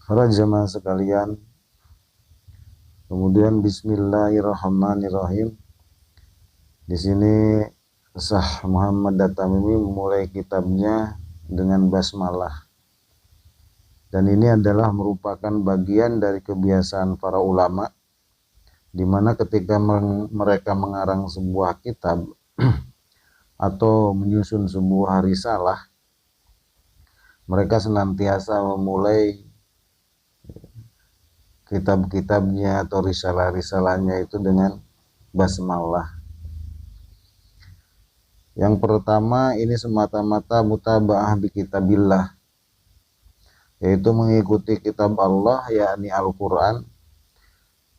Para jemaah sekalian, kemudian Bismillahirrahmanirrahim. Di sini Syekh Muhammad At-Tamimi memulai kitabnya dengan basmalah. Dan ini adalah merupakan bagian dari kebiasaan para ulama, di mana ketika mereka mengarang sebuah kitab atau menyusun sebuah risalah, mereka senantiasa memulai kitab-kitabnya atau risalah-risalahnya itu dengan basmalah. Yang pertama, ini semata-mata mutaba'ah bi kitabillah, yaitu mengikuti kitab Allah, yakni Al-Quran,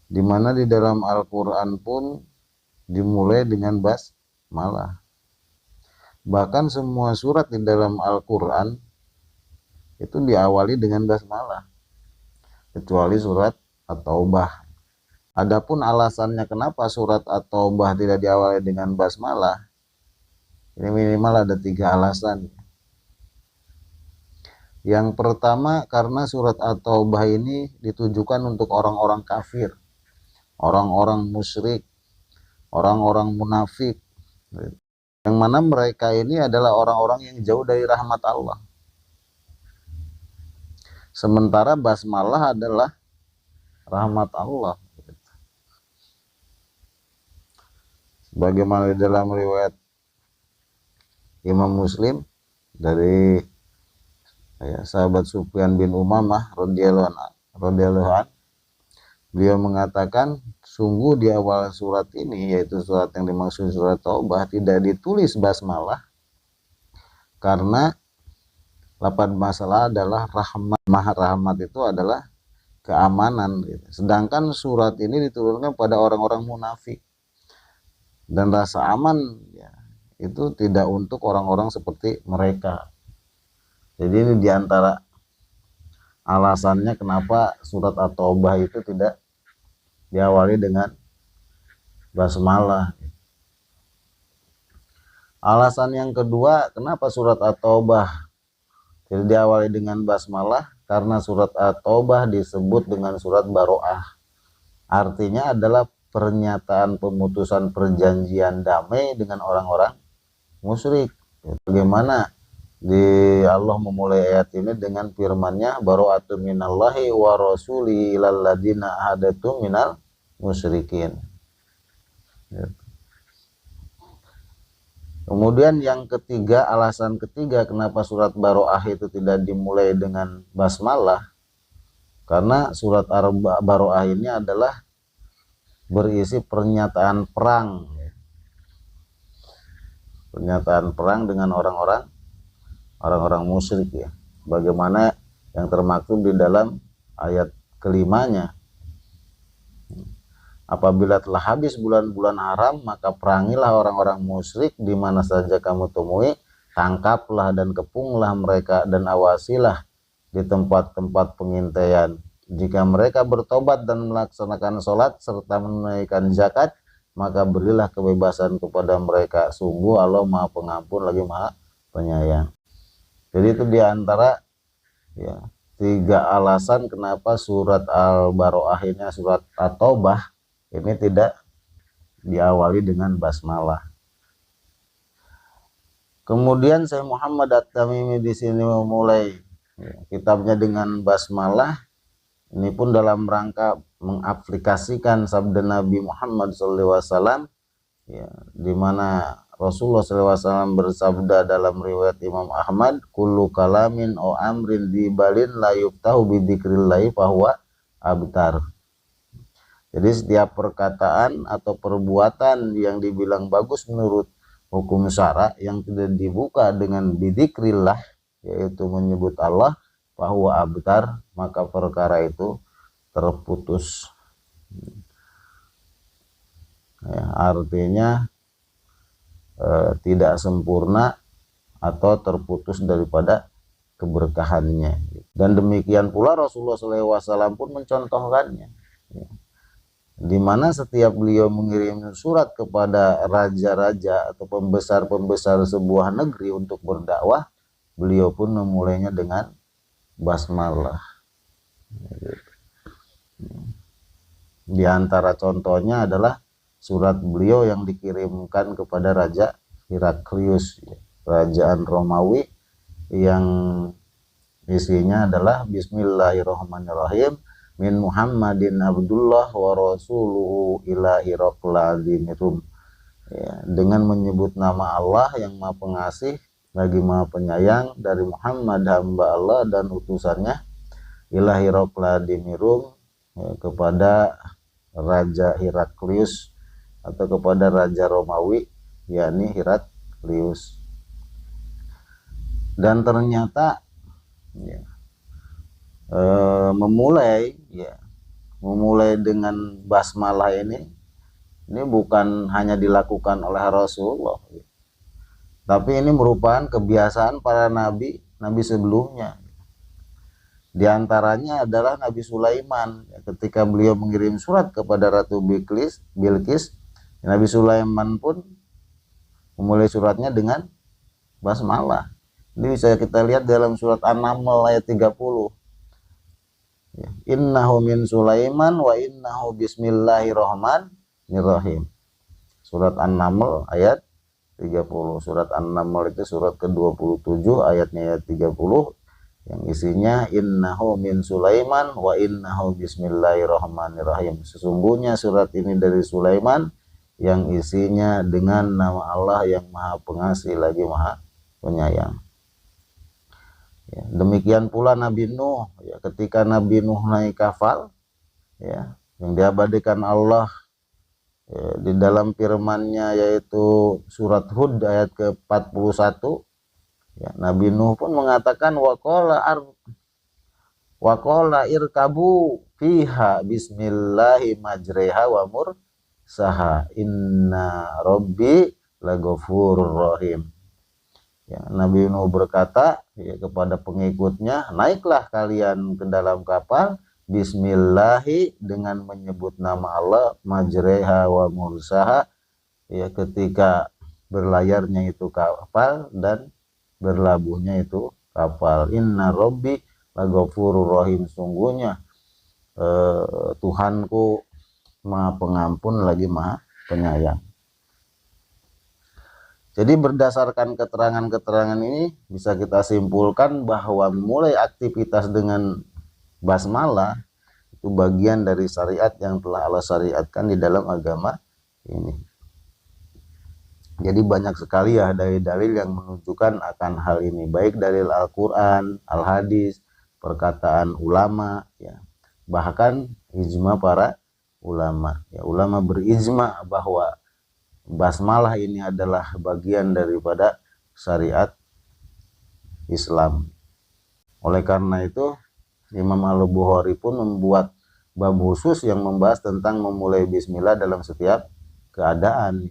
di mana di dalam Al-Quran pun dimulai dengan basmalah. Bahkan semua surat di dalam Al-Quran itu diawali dengan basmalah, kecuali surat At-Taubah. Adapun alasannya kenapa surat At-Taubah tidak diawali dengan basmalah, ini minimal ada 3 alasan. Yang pertama, karena surat At-Taubah ini ditujukan untuk orang-orang kafir, orang-orang musyrik, orang-orang munafik, yang mana mereka ini adalah orang-orang yang jauh dari rahmat Allah. Sementara basmalah adalah rahmat Allah. Bagaimana di dalam riwayat Imam Muslim dari sahabat Sufyan bin Umammah radhiyallahu an, beliau mengatakan, sungguh di awal surat ini, yaitu surat yang dimaksud surat Taubah, tidak ditulis basmalah karena lafaz masalah adalah rahmat. Maha rahmat itu adalah keamanan. Sedangkan surat ini diturunkan pada orang-orang munafik, dan rasa aman itu tidak untuk orang-orang seperti mereka. Jadi ini diantara alasannya kenapa surat At-Taubah itu tidak diawali dengan basmalah. Alasan yang kedua, kenapa surat At-Taubah tidak diawali dengan basmalah, karena surat At-Taubah disebut dengan surat Baro'ah. Artinya adalah pernyataan pemutusan perjanjian damai dengan orang-orang musyrik. Bagaimana Allah memulai ayat ini dengan firman-Nya, baro'atun minallahi wa rasuli ilal ladina ahadatum minal musyrikin. Kemudian yang ketiga, alasan ketiga kenapa surat Baro'ah itu tidak dimulai dengan basmalah, karena surat Baro'ah ini adalah berisi pernyataan perang. Pernyataan perang dengan orang-orang musyrik, ya. Bagaimana yang termaktub di dalam ayat kelimanya. Apabila telah habis bulan-bulan haram, maka perangilah orang-orang musyrik di mana saja kamu temui, tangkaplah dan kepunglah mereka, dan awasilah di tempat-tempat pengintaian. Jika mereka bertobat dan melaksanakan sholat serta menunaikan zakat, maka berilah kebebasan kepada mereka. Sungguh Allah Maha Pengampun lagi Maha Penyayang. Jadi itu diantara 3 alasan kenapa surat Al-Baro'ah ini, surat At-Taubah ini tidak diawali dengan basmalah. Kemudian Syekh Muhammad At-Tamimi di sini memulai kitabnya dengan basmalah. Ini pun dalam rangka mengaplikasikan sabda Nabi Muhammad SAW, di mana Rasulullah SAW bersabda dalam riwayat Imam Ahmad, kullu kalamin o amrin dibalin la yuftahu bidzikrillahi fahuwa abtar. Jadi setiap perkataan atau perbuatan yang dibilang bagus menurut hukum syara yang tidak dibuka dengan bidzikrillah, yaitu menyebut Allah, fahuwa abtar, maka perkara itu terputus. Artinya tidak sempurna atau terputus daripada keberkahannya. Dan demikian pula Rasulullah SAW pun mencontohkannya, di mana setiap beliau mengirim surat kepada raja-raja atau pembesar-pembesar sebuah negeri untuk berdakwah, beliau pun memulainya dengan basmalah. Di antara contohnya adalah surat beliau yang dikirimkan kepada Raja Heraklius, kerajaan Romawi, yang isinya adalah Bismillahirrahmanirrahim, min Muhammadin Abdullah wa Rasuluhu ila Hiraqla dimirum. Ya, dengan menyebut nama Allah yang Maha Pengasih lagi Maha Penyayang, dari Muhammad hamba Allah dan utusannya, ila Hiraqla dimirum, ya, kepada Raja Heraklius atau kepada Raja Romawi, yakni Heraklius. Dan ternyata ya, memulai dengan basmalah ini bukan hanya dilakukan oleh Rasulullah, tapi ini merupakan kebiasaan para nabi sebelumnya. Di antaranya adalah Nabi Sulaiman, ketika beliau mengirim surat kepada Ratu Bilqis, Nabi Sulaiman pun memulai suratnya dengan basmalah. Ini bisa kita lihat dalam surat An-Naml ayat 30. Innahu min Sulaiman wa innahu bismillahirrahmanirrahim. Surat An-Naml ayat 30. Surat An-Naml itu surat ke-27, ayatnya ayat 30, yang isinya innahu min Sulaiman wa innahu bismillahirrahmanirrahim. Sesungguhnya surat ini dari Sulaiman, yang isinya dengan nama Allah yang Maha Pengasih lagi Maha Penyayang. Ya, demikian pula Nabi Nuh, ya, ketika Nabi Nuh naik kapal, ya, yang diabadikan Allah, ya, di dalam firman-Nya, yaitu surat Hud ayat ke-41. Ya, Nabi Nuh pun mengatakan waqala irkabu fiha bismillahi majreha wa mursaha inna rabbi laghafurur rahim. Ya, Nabi Nuh berkata, ya, kepada pengikutnya, naiklah kalian ke dalam kapal bismillahi, dengan menyebut nama Allah, majreha wa mursaha, ya, ketika berlayarnya itu kapal dan berlabuhnya itu kapal. Inna rabbi laghafurur rahim. Sungguhnya Tuhanku Maha Pengampun lagi Maha Penyayang. Jadi berdasarkan keterangan-keterangan ini bisa kita simpulkan bahwa mulai aktivitas dengan basmalah itu bagian dari syariat yang telah Allah syariatkan di dalam agama ini. Jadi banyak sekali ya dalil-dalil yang menunjukkan akan hal ini, baik dalil Al-Quran, Al-Hadis, perkataan ulama, ya, bahkan ijma para ulama. Ya, ulama berijma bahwa basmalah ini adalah bagian daripada syariat Islam. Oleh karena itu, Imam Al-Bukhari pun membuat bab khusus yang membahas tentang memulai bismillah dalam setiap keadaan.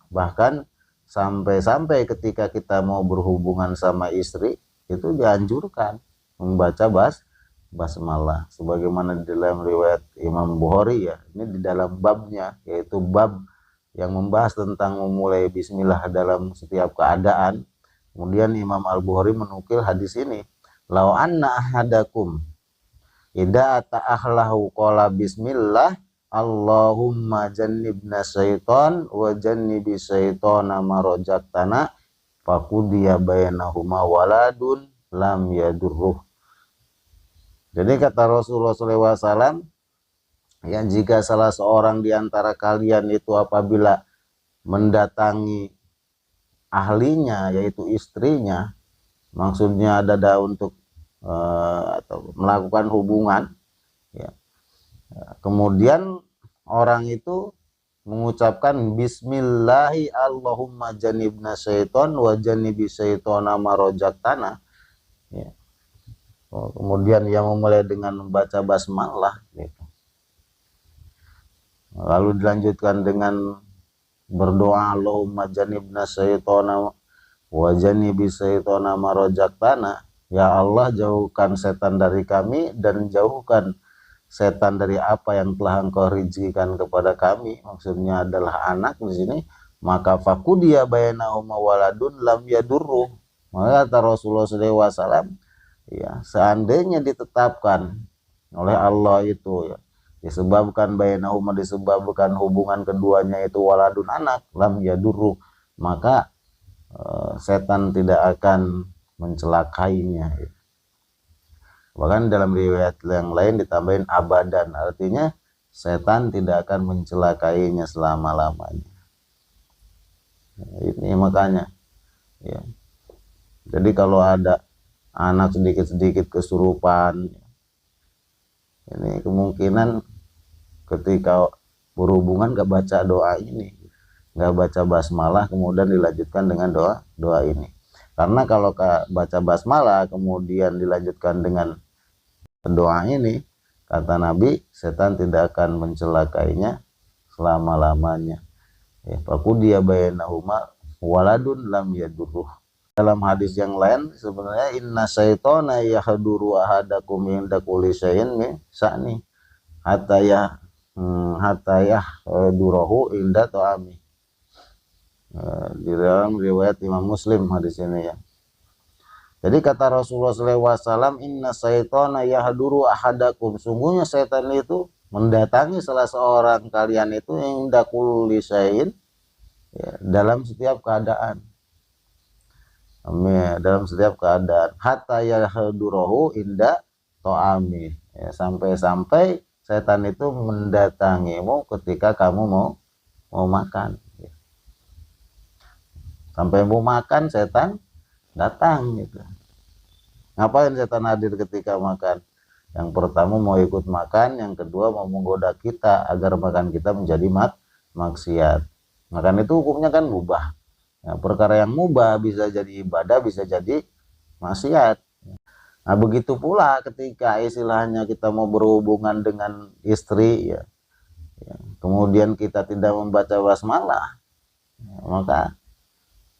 Bahkan sampai-sampai ketika kita mau berhubungan sama istri, itu dianjurkan membaca basmalah, sebagaimana di dalam riwayat Imam Bukhari, ya, ini di dalam babnya, yaitu bab yang membahas tentang memulai bismillah dalam setiap keadaan. Kemudian Imam Al-Bukhari menukil hadis ini, lau anna ahadakum idza ta'ahlahu qala bismillah Allahumma jannibna syaiton wa jannibi syaitona ma rojaktana faqudiya bainahuma waladun lam yadurruh. Jadi kata Rasulullah SAW, ya, jika salah seorang di antara kalian itu apabila mendatangi ahlinya, yaitu istrinya, maksudnya ada untuk atau melakukan hubungan, ya, kemudian orang itu mengucapkan bismillahi Allahumma janibna syaiton wa janibi syaitona ma rojaktana, ya, kemudian ia memulai dengan membaca basmalah, gitu. Lalu dilanjutkan dengan berdoa Allahumma janibna syaitona wa janibi syaitona ma rojaktana, ya Allah, jauhkan setan dari kami dan jauhkan setan dari apa yang telah engkau rezekikan kepada kami. Maksudnya adalah anak di sini. Maka fakudiya bainahuma waladun lam yadurruh. Maka kata Rasulullah SAW, ya, seandainya ditetapkan oleh Allah itu ya, disebabkan bainahuma, disebabkan hubungan keduanya itu waladun anak, lam yadurru, maka setan tidak akan mencelakainya. Bahkan dalam riwayat yang lain ditambahin abadan, artinya setan tidak akan mencelakainya selama-lamanya. Ini makanya ya. Jadi kalau ada anak sedikit-sedikit kesurupan, ini kemungkinan ketika berhubungan gak baca doa ini, gak baca basmalah, kemudian dilanjutkan dengan doa ini. Karena kalau baca basmalah kemudian dilanjutkan dengan doa ini, kata Nabi, setan tidak akan mencelakainya selama-lamanya. Faqudiya bainahuma waladun lam yadurruh. Dalam hadis yang lain sebenarnya inna syaitana yahduru ahadakum inda kulli syai'in min sa'ni hatta durahu inda ta'ami. Di dalam riwayat Imam Muslim hadis ini ya. Jadi kata Rasulullah SAW, inna syaitana yahduru ahadakum, sungguhnya setan itu mendatangi salah seorang kalian itu inda kulli syai'in, ya, dalam setiap keadaan. Dalam setiap keadaan, hatta yahdurahu inda ta'ami, ya, sampai-sampai setan itu mendatangimu ketika kamu mau makan, ya. Sampai mau makan setan datang gitu. Ngapain setan hadir ketika makan? Yang pertama mau ikut makan, yang kedua mau menggoda kita agar makan kita menjadi maksiat. Makan itu hukumnya kan mubah. Nah, perkara yang mubah bisa jadi ibadah, bisa jadi maksiat. Nah, begitu pula ketika istilahnya kita mau berhubungan dengan istri, ya, kemudian kita tidak membaca basmalah, ya, maka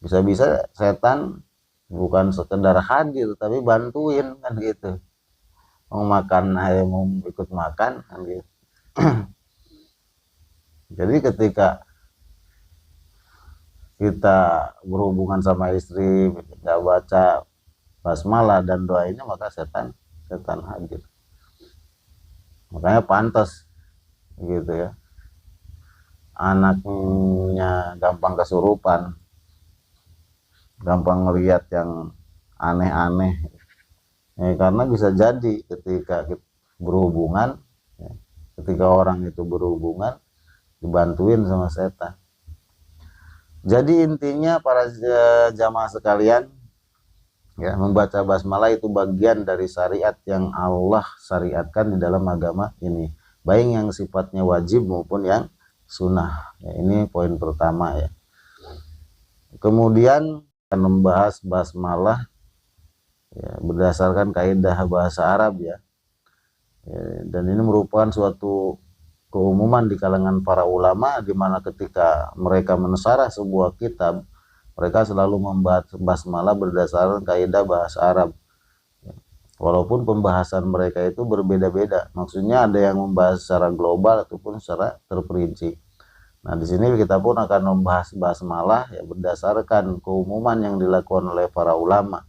bisa-bisa setan bukan sekedar hadir, tapi bantuin kan gitu. Mau makan, mau ikut makan kan gitu. Jadi ketika kita berhubungan sama istri nggak baca basmalah dan doa ini, maka setan hadir. Makanya pantas gitu ya, anaknya gampang kesurupan, gampang ngelihat yang aneh-aneh, ya, karena bisa jadi ketika berhubungan, ya, ketika orang itu berhubungan dibantuin sama setan. Jadi intinya para jamaah sekalian, ya, membaca basmalah itu bagian dari syariat yang Allah syariatkan di dalam agama ini, baik yang sifatnya wajib maupun yang sunnah. Ya, ini poin pertama ya. Kemudian akan membahas basmalah, ya, berdasarkan kaidah bahasa Arab ya. Dan ini merupakan suatu keumuman di kalangan para ulama, di mana ketika mereka mensyarah sebuah kitab, mereka selalu membahas basmalah berdasarkan kaidah bahasa Arab. Walaupun pembahasan mereka itu berbeda-beda, maksudnya ada yang membahas secara global ataupun secara terperinci. Nah, di sini kita pun akan membahas basmalah ya berdasarkan keumuman yang dilakukan oleh para ulama.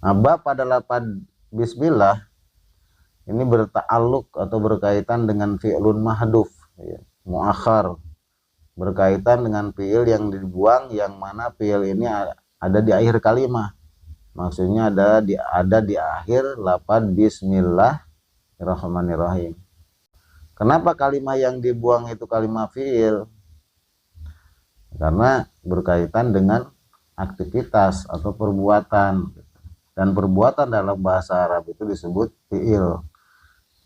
Nah, bab pada lapan bismillah ini berta'aluk atau berkaitan dengan fi'lun mahduf, ya, muakhar, berkaitan dengan fi'il yang dibuang, yang mana fi'il ini ada di akhir kalimat. Maksudnya ada di akhir lapan bismillahirrahmanirrahim. Kenapa kalimat yang dibuang itu kalimat fi'il? Karena berkaitan dengan aktivitas atau perbuatan, dan perbuatan dalam bahasa Arab itu disebut fi'il.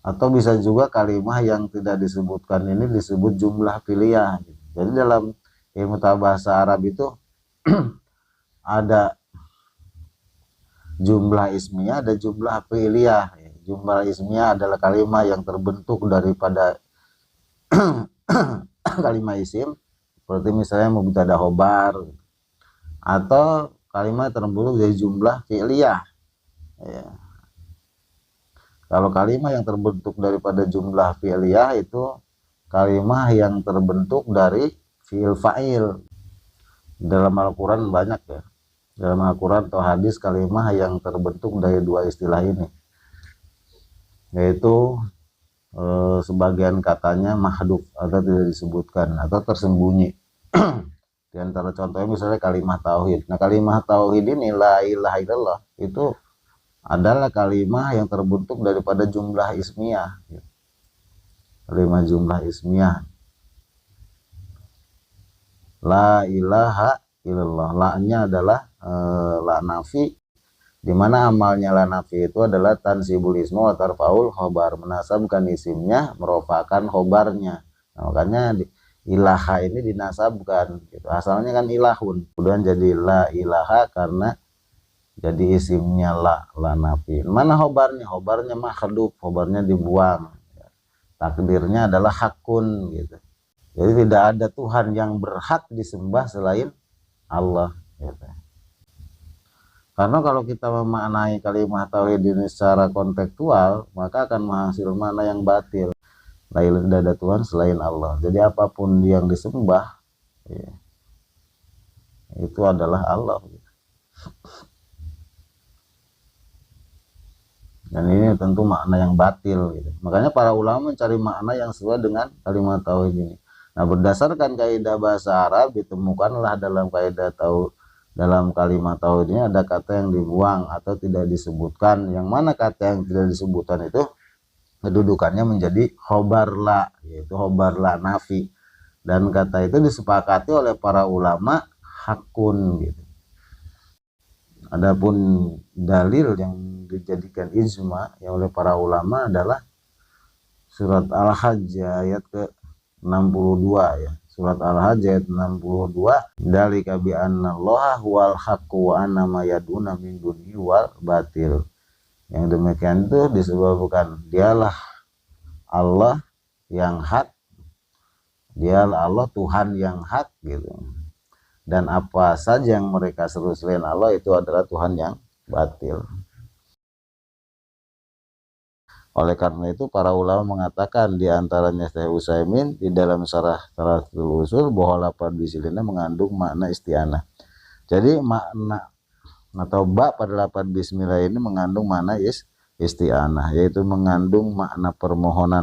Atau bisa juga kalimat yang tidak disebutkan ini disebut jumlah fi'liyah. Jadi dalam ilmu bahasa Arab itu ada jumlah ismiyah, ada jumlah fi'liyah. Jumlah ismiyah adalah kalimat yang terbentuk daripada kalimat isim, seperti misalnya mubtada khobar, atau kalimat terbentuk dari jumlah fi'liyah, ya. Kalau kalimat yang terbentuk daripada jumlah fi'liyah itu kalimat yang terbentuk dari fi'il fa'il. Dalam Al-Quran banyak ya, dalam Al-Quran atau hadis kalimat yang terbentuk dari dua istilah ini. yaitu sebagian katanya mahdhuf atau tidak disebutkan atau tersembunyi. Di antara contohnya misalnya kalimat tauhid. Nah, kalimat tauhid ini la ilaha illallah itu adalah kalimat yang terbentuk daripada jumlah ismiyah. Kalimat jumlah ismiyah. La ilaha illallah. La-nya adalah la nafi, di mana amalnya la nafi itu adalah tansibul ismu wa tarfaul khobar, menasabkan isimnya, merofakan khobarnya. Nah, makanya ilaha ini dinasabkan gitu. Asalnya kan ilahun, kemudian jadi la ilaha karena jadi isimnya la nafi. Mana khobarnya? Khobarnya makhdhuf, khobarnya dibuang. Takdirnya adalah hakun gitu. Jadi tidak ada Tuhan yang berhak disembah selain Allah gitu. Karena kalau kita memaknai kalimat tauhid ini secara kontekstual, maka akan menghasilkan makna yang batil. Tidak ada Tuhan selain Allah. Jadi apapun yang disembah ya, itu adalah Allah. Dan ini tentu makna yang batil gitu. Makanya para ulama mencari makna yang sesuai dengan kalimat tauhid ini. Nah, berdasarkan kaidah bahasa Arab ditemukanlah dalam kaidah dalam kalimat tauhid ini ada kata yang dibuang atau tidak disebutkan. Yang mana kata yang tidak disebutkan itu kedudukannya menjadi khobar la, yaitu khobar la nafi, dan kata itu disepakati oleh para ulama hakun gitu. Adapun dalil yang dijadikan ijma yang oleh para ulama adalah surat Al-Hajj ayat ke-62 ya. Surat Al-Hajj ayat 62, dalika bi annallaha huwal haqqu wa anna ma yad'una min dunihi wal batil. Yang demikian itu disebabkan dialah Allah yang hak, dialah Allah Tuhan yang hak gitu. Dan apa saja yang mereka seru selain Allah itu adalah Tuhan yang batil. Oleh karena itu para ulama mengatakan, di antaranya Syekh Utsaimin di dalam syarah Thalatsul Usul, bahwa lafaz bismillah mengandung makna isti'anah. Jadi makna atau ba pada lafaz bismillah ini mengandung makna isti'anah, yaitu mengandung makna permohonan.